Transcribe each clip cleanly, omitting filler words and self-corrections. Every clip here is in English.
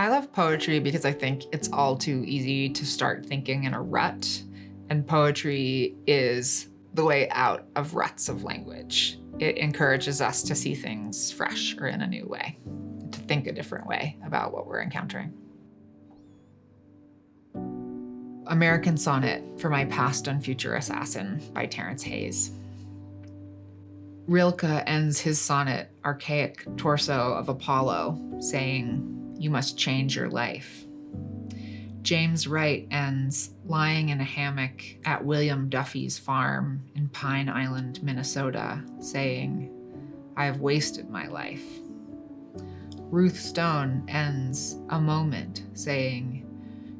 I love poetry because I think it's all too easy to start thinking in a rut, and poetry is the way out of ruts of language. It encourages us to see things fresh or in a new way, to think a different way about what we're encountering. American Sonnet for My Past and Future Assassin by Terrance Hayes. Rilke ends his sonnet, Archaic Torso of Apollo, saying, "You must change your life." James Wright ends lying in a hammock at William Duffy's farm in Pine Island, Minnesota, saying, "I have wasted my life." Ruth Stone ends a moment saying,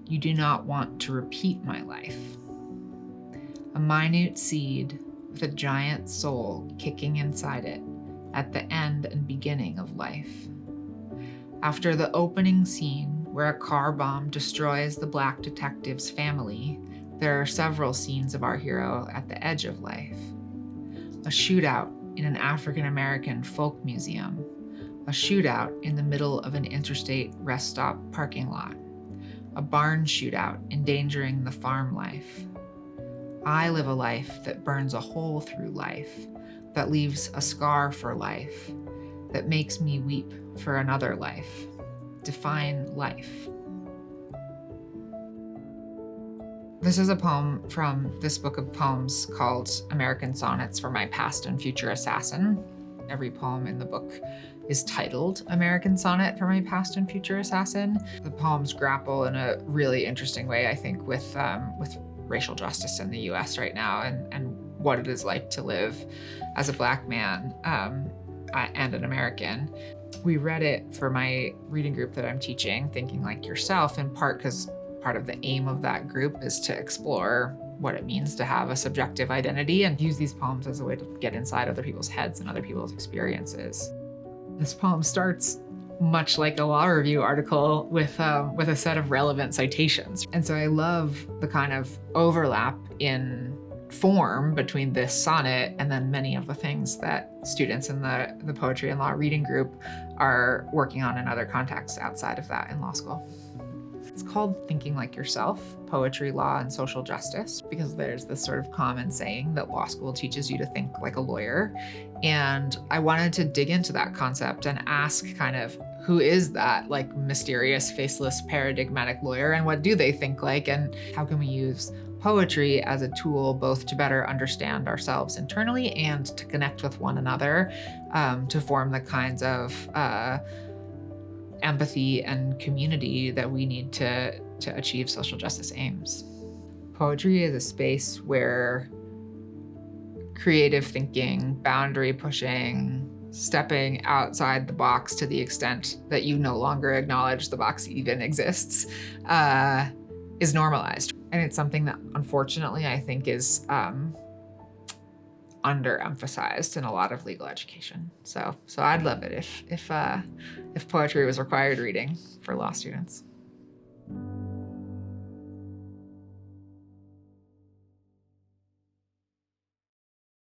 "You do not want to repeat my life." A minute seed with a giant soul kicking inside it at the end and beginning of life. After the opening scene where a car bomb destroys the Black detective's family, there are several scenes of our hero at the edge of life. A shootout in an African-American folk museum, a shootout in the middle of an interstate rest stop parking lot, a barn shootout endangering the farm life. I live a life that burns a hole through life, that leaves a scar for life, that makes me weep for another life. Define life. This is a poem from this book of poems called American Sonnets for My Past and Future Assassin. Every poem in the book is titled American Sonnet for My Past and Future Assassin. The poems grapple in a really interesting way, I think, with racial justice in the US right now and what it is like to live as a Black man and an American. We read it for my reading group that I'm teaching, Thinking Like Yourself, in part because part of the aim of that group is to explore what it means to have a subjective identity and use these poems as a way to get inside other people's heads and other people's experiences. This poem starts much like a law review article with a set of relevant citations. And so I love the kind of overlap in form between this sonnet and then many of the things that students in the poetry and law reading group are working on in other contexts outside of that in law school. It's called Thinking Like Yourself, Poetry, Law, and Social Justice, because there's this sort of common saying that law school teaches you to think like a lawyer. And I wanted to dig into that concept and ask kind of, who is that like mysterious, faceless, paradigmatic lawyer, and what do they think like, and how can we use poetry as a tool both to better understand ourselves internally and to connect with one another, to form the kinds of empathy and community that we need to achieve social justice aims. Poetry is a space where creative thinking, boundary pushing, stepping outside the box to the extent that you no longer acknowledge the box even exists, is normalized. And it's something that unfortunately I think is underemphasized in a lot of legal education. So I'd love it if poetry was required reading for law students.